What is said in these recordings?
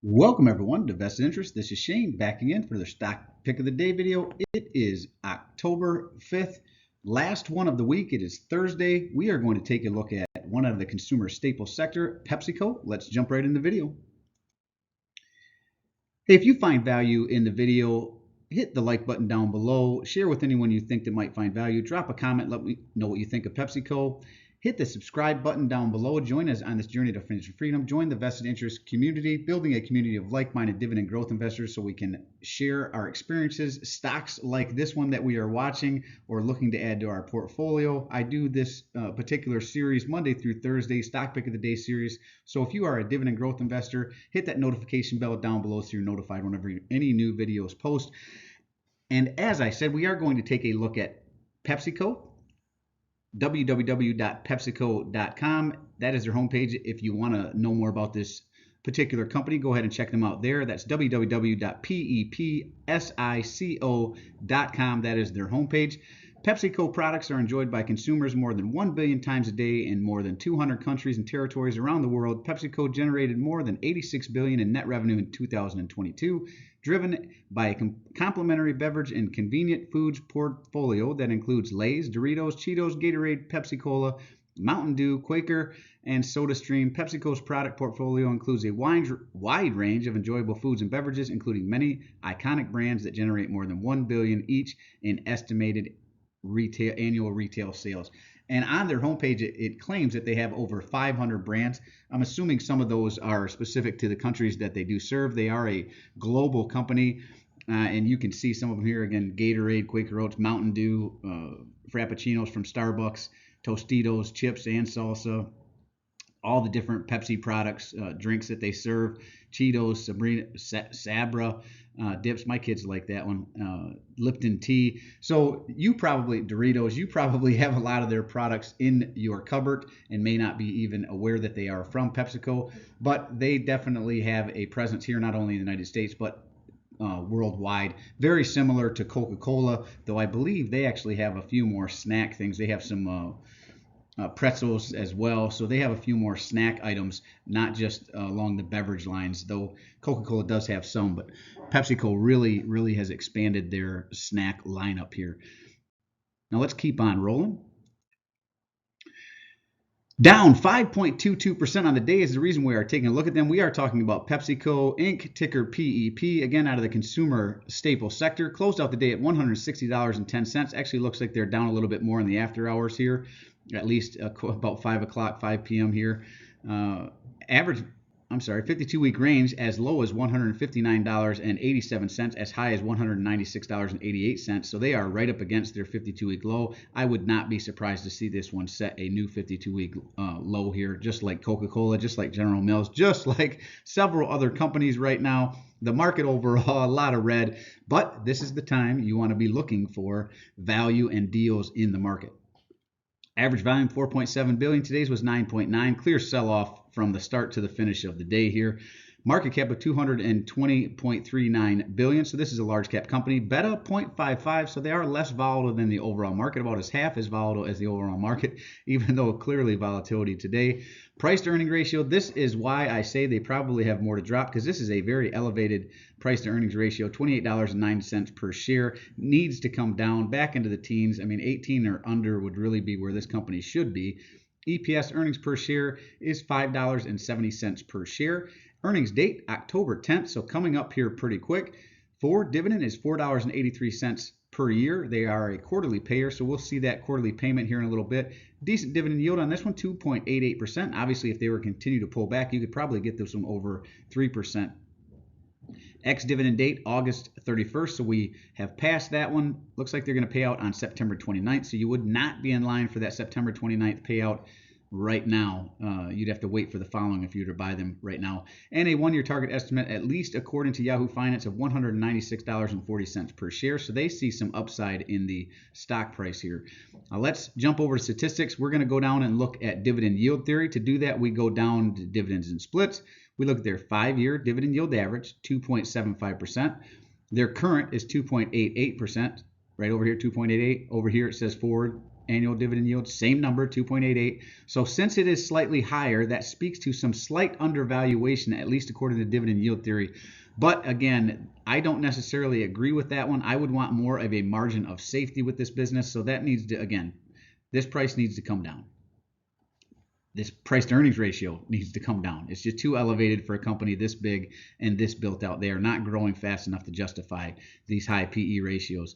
Welcome everyone to Vested Interest. This is Shane back again for the stock pick of the day video. It is October 5th, last one of the week. It is Thursday. We are going to take a look at one out of the consumer staple sector, Pepsico. Let's jump right in the video. Hey, if you find value in the video, hit the like button down below, share with anyone you think that might find value, drop a comment, let me know what you think of PepsiCo. Hit the subscribe button down below. Join us on this journey to financial freedom. Join the vested interest community, building a community of like-minded dividend growth investors so we can share our experiences. Stocks like this one that we are watching or looking to add to our portfolio. I do this particular series Monday through Thursday, stock pick of the day series. So if you are a dividend growth investor, hit that notification bell down below so you're notified whenever any new videos post. And as I said, we are going to take a look at PepsiCo. www.pepsico.com. That is their homepage. If you want to know more about this particular company, go ahead and check them out there. That's www.pepsico.com. That is their homepage. PepsiCo products are enjoyed by consumers more than 1 billion times a day in more than 200 countries and territories around the world. PepsiCo generated more than $86 billion in net revenue in 2022, driven by a complementary beverage and convenient foods portfolio that includes Lay's, Doritos, Cheetos, Gatorade, Pepsi-Cola, Mountain Dew, Quaker, and SodaStream. PepsiCo's product portfolio includes a wide range of enjoyable foods and beverages, including many iconic brands that generate more than $1 billion each in estimated annual retail sales. And on their homepage, it claims that they have over 500 brands. I'm assuming some of those are specific to the countries that they do serve. They are a global company, and you can see some of them here. Again, Gatorade, Quaker Oats, Mountain Dew, Frappuccinos from Starbucks, Tostitos, chips and salsa, all the different Pepsi products, drinks that they serve, Cheetos, Sabra, dips. My kids like that one. Lipton tea. So Doritos, you probably have a lot of their products in your cupboard and may not be even aware that they are from PepsiCo, but they definitely have a presence here, not only in the United States, but worldwide. Very similar to Coca-Cola, though I believe they actually have a few more snack things. They have some pretzels as well, so they have a few more snack items, not just along the beverage lines, though Coca-Cola does have some, but PepsiCo really has expanded their snack lineup here. Now let's keep on rolling. Down 5.22% on the day is the reason we are taking a look at them. We are talking about Pepsico Inc., ticker PEP, again out of the consumer staple sector. Closed out the day at $160.10. Actually looks like they're down a little bit more in the after hours here, at least about 5 p.m. here. 52-week range as low as $159.87, as high as $196.88. So they are right up against their 52-week low. I would not be surprised to see this one set a new 52-week low here, just like Coca-Cola, just like General Mills, just like several other companies right now. The market overall, a lot of red, but this is the time you want to be looking for value and deals in the market. Average volume 4.7 billion. Today's was 9.9. Clear sell-off from the start to the finish of the day here. Market cap of 220.39 billion. So this is a large cap company. Beta 0.55. So they are less volatile than the overall market, about as half as volatile as the overall market, even though clearly volatility today. Price to earnings ratio. This is why I say they probably have more to drop, because this is a very elevated price to earnings ratio. $28.09 per share needs to come down back into the teens. I mean, 18 or under would really be where this company should be. EPS, earnings per share, is $5.70 per share. Earnings date, October 10th, so coming up here pretty quick. For dividend is $4.83 per year. They are a quarterly payer, so we'll see that quarterly payment here in a little bit. Decent dividend yield on this one, 2.88%. Obviously, if they were to continue to pull back, you could probably get this one over 3%. Ex-dividend date, August 31st, so we have passed that one. Looks like they're going to pay out on September 29th, so you would not be in line for that September 29th payout right now. You'd have to wait for the following if you were to buy them right now. And a one-year target estimate, at least according to Yahoo Finance, of $196.40 per share. So they see some upside in the stock price here. Let's jump over to statistics. We're going to go down and look at dividend yield theory. To do that, we go down to dividends and splits. We look at their 5-year dividend yield average, 2.75%. Their current is 2.88%. Right over here, 2.88. Over here, it says forward annual dividend yield, same number, 2.88. So since it is slightly higher, that speaks to some slight undervaluation, at least according to dividend yield theory. But again, I don't necessarily agree with that one. I would want more of a margin of safety with this business. So that needs to, again, this price needs to come down. This price to earnings ratio needs to come down. It's just too elevated for a company this big and this built out. They are not growing fast enough to justify these high PE ratios.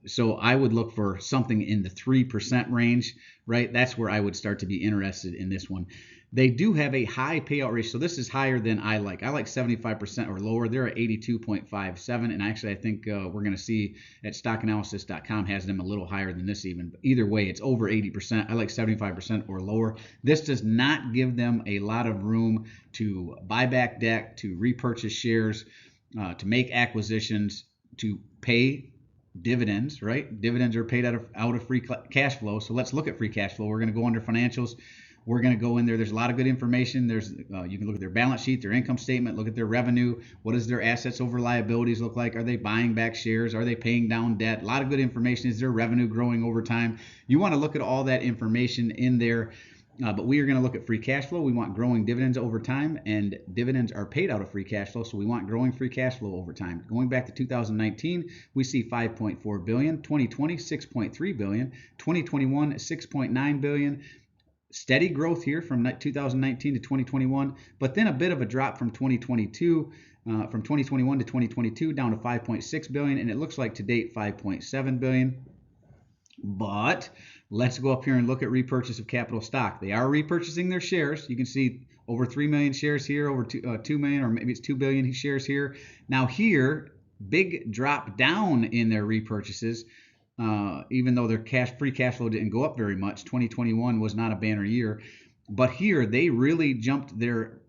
So I would look for something in the 3% range, right? That's where I would start to be interested in this one. They do have a high payout ratio. So this is higher than I like. I like 75% or lower. They're at 82.57. And actually, I think we're going to see at stockanalysis.com has them a little higher than this even. But either way, it's over 80%. I like 75% or lower. This does not give them a lot of room to buy back debt, to repurchase shares, to make acquisitions, to pay dividends, right? Dividends are paid out of free cash flow. So let's look at free cash flow. We're going to go under financials. We're going to go in there. There's a lot of good information. You can look at their balance sheet, their income statement, look at their revenue. What does their assets over liabilities look like? Are they buying back shares? Are they paying down debt? A lot of good information. Is their revenue growing over time? You want to look at all that information in there. But we are going to look at free cash flow. We want growing dividends over time, and dividends are paid out of free cash flow, so we want growing free cash flow over time. Going back to 2019, we see $5.4 billion, 2020, $6.3 billion, 2021, $6.9 billion. Steady growth here from 2019 to 2021, but then a bit of a drop from 2022, from 2021 to 2022 down to 5.6 billion, and it looks like to date 5.7 billion. But let's go up here and look at repurchase of capital stock. They are repurchasing their shares. You can see over 3 million shares here, over 2 million, or maybe it's 2 billion shares here. Now here, big drop down in their repurchases. Even though their free cash flow didn't go up very much. 2021 was not a banner year, but here they really jumped their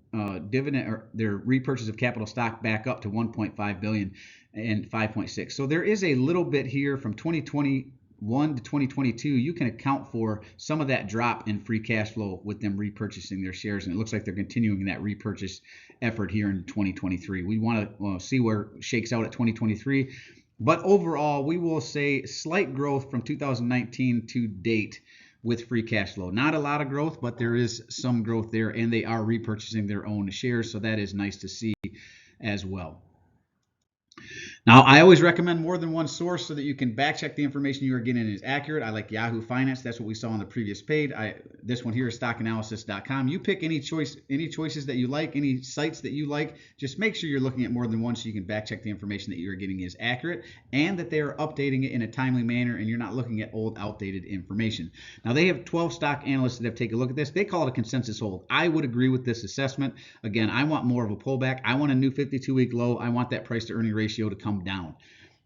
dividend or their repurchase of capital stock back up to 1.5 billion and 5.6. So there is a little bit here from 2021 to 2022. You can account for some of that drop in free cash flow with them repurchasing their shares, and it looks like they're continuing that repurchase effort here in 2023. We want to see where it shakes out at 2023. But overall, we will say slight growth from 2019 to date with free cash flow. Not a lot of growth, but there is some growth there, and they are repurchasing their own shares, so that is nice to see as well. Now, I always recommend more than one source so that you can back check the information you are getting is accurate. I like Yahoo Finance. That's what we saw on the previous page. This one here is stockanalysis.com. You pick any choices that you like, any sites that you like. Just make sure you're looking at more than one so you can back check the information that you're getting is accurate and that they are updating it in a timely manner and you're not looking at old, outdated information. Now, they have 12 stock analysts that have taken a look at this. They call it a consensus hold. I would agree with this assessment. Again, I want more of a pullback. I want a new 52-week low. I want that price to earning ratio to come down.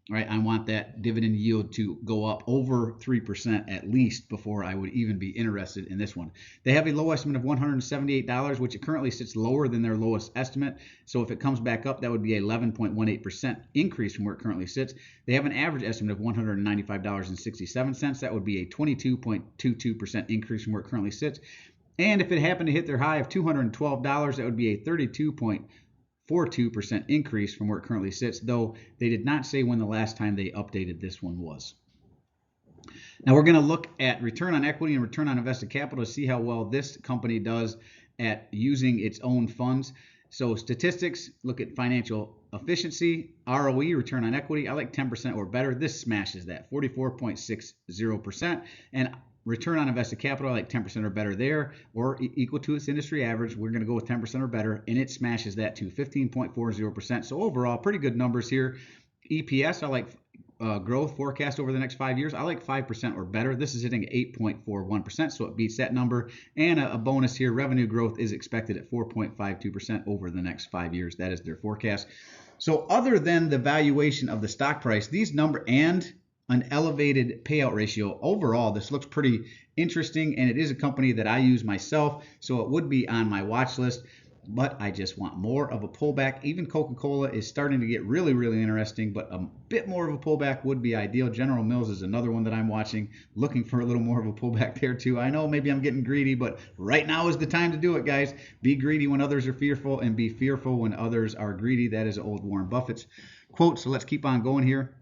Right, I want that dividend yield to go up over 3% at least before I would even be interested in this one. They have a low estimate of $178, which it currently sits lower than their lowest estimate. So if it comes back up, that would be an 11.18% increase from where it currently sits. They have an average estimate of $195.67. That would be a 22.22% increase from where it currently sits. And if it happened to hit their high of $212, that would be a 32.42% increase from where it currently sits, though they did not say when the last time they updated this one was. Now we're going to look at return on equity and return on invested capital to see how well this company does at using its own funds. So statistics, look at financial efficiency, ROE, return on equity. I like 10% or better. This smashes that, 44.60%. And return on invested capital, I like 10% or better there, or equal to its industry average. We're going to go with 10% or better, and it smashes that to 15.40%. So overall, pretty good numbers here. EPS, I like growth forecast over the next 5 years. I like 5% or better. This is hitting 8.41%, so it beats that number. And a bonus here, revenue growth is expected at 4.52% over the next 5 years. That is their forecast. So other than the valuation of the stock price, these numbers and an elevated payout ratio, overall, this looks pretty interesting, and it is a company that I use myself, so it would be on my watch list, but I just want more of a pullback. Even Coca-Cola is starting to get really, really interesting, but a bit more of a pullback would be ideal. General Mills is another one that I'm watching, looking for a little more of a pullback there too. I know maybe I'm getting greedy, but right now is the time to do it, guys. Be greedy when others are fearful, and be fearful when others are greedy. That is old Warren Buffett's quote, so let's keep on going here.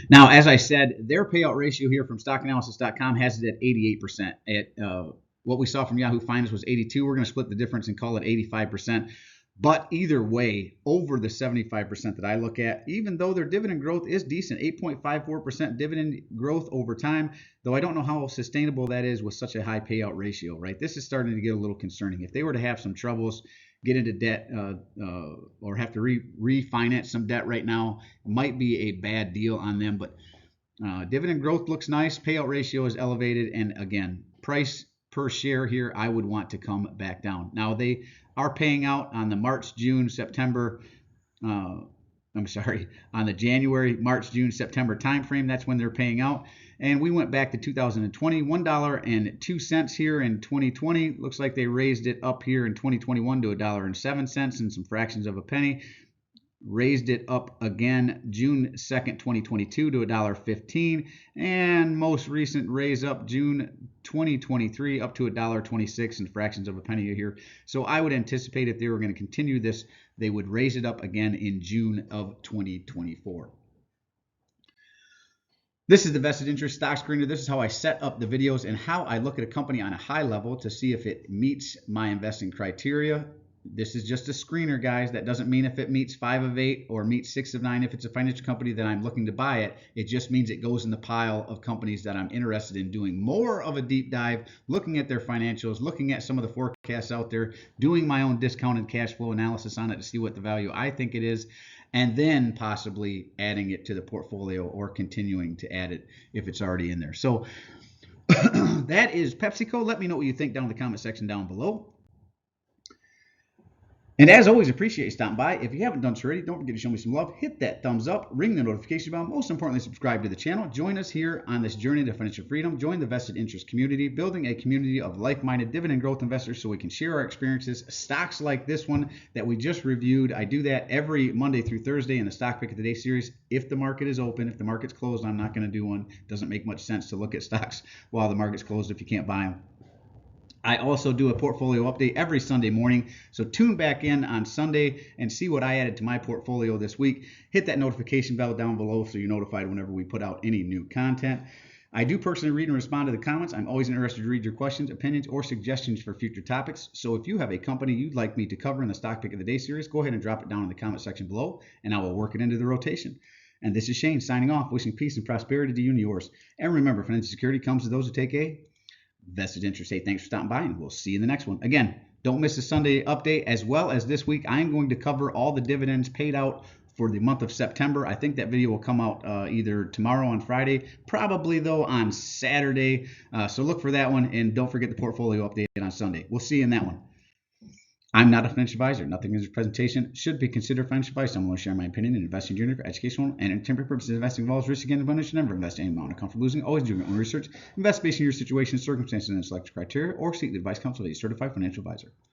Now, as I said, their payout ratio here from stockanalysis.com has it at 88%. What we saw from Yahoo Finance was 82. We're going to split the difference and call it 85%. But either way, over the 75% that I look at, even though their dividend growth is decent, 8.54% dividend growth over time, though I don't know how sustainable that is with such a high payout ratio, right? This is starting to get a little concerning. If they were to have some troubles, get into debt, or have to refinance some debt right now, it might be a bad deal on them. But dividend growth looks nice. Payout ratio is elevated. And again, price per share here, I would want to come back down. Now, they are paying out on the March, June, September, on the January, March, June, September timeframe. That's when they're paying out. And we went back to 2020, $1.02 here in 2020. Looks like they raised it up here in 2021 to $1.07 and some fractions of a penny. Raised it up again June 2nd, 2022 to $1.15, and most recent raise up June 2023 up to $1.26 and fractions of a penny here. So I would anticipate if they were going to continue this, they would raise it up again in June of 2024. This is the vested interest stock screener. This is how I set up the videos and how I look at a company on a high level to see if it meets my investing criteria. This is just a screener, guys. That doesn't mean if it meets 5 of 8 or meets 6 of 9. If it's a financial company that I'm looking to buy it, it just means it goes in the pile of companies that I'm interested in doing more of a deep dive, looking at their financials, looking at some of the forecasts out there, doing my own discounted cash flow analysis on it to see what the value I think it is, and then possibly adding it to the portfolio or continuing to add it if it's already in there. So that is PepsiCo. Let me know what you think down in the comment section down below. And as always, appreciate you stopping by. If you haven't done so already, don't forget to show me some love. Hit that thumbs up, ring the notification bell. Most importantly, subscribe to the channel. Join us here on this journey to financial freedom. Join the vested interest community, building a community of like-minded dividend growth investors so we can share our experiences. Stocks like this one that we just reviewed, I do that every Monday through Thursday in the Stock Pick of the Day series. If the market is open, if the market's closed, I'm not going to do one. It doesn't make much sense to look at stocks while the market's closed if you can't buy them. I also do a portfolio update every Sunday morning, so tune back in on Sunday and see what I added to my portfolio this week. Hit that notification bell down below so you're notified whenever we put out any new content. I do personally read and respond to the comments. I'm always interested to read your questions, opinions, or suggestions for future topics. So if you have a company you'd like me to cover in the Stock Pick of the Day series, go ahead and drop it down in the comment section below, and I will work it into the rotation. And this is Shane signing off, wishing peace and prosperity to you and yours. And remember, financial security comes to those who take a vested interest. Hey, thanks for stopping by, and we'll see you in the next one. Again, don't miss the Sunday update. As well as this week, I'm going to cover all the dividends paid out for the month of September. I think that video will come out either tomorrow on Friday, probably though on Saturday. So look for that one, and don't forget the portfolio update on Sunday. We'll see you in that one. I'm not a financial advisor. Nothing in this presentation should be considered financial advice. I'm going to share my opinion in investing journey for educational and temporary purposes. Investing involves risk and abundance. You never invest any amount of comfort losing. Always do your own research. Invest based on your situation, circumstances, and select criteria, or seek the advice counsel of a certified financial advisor.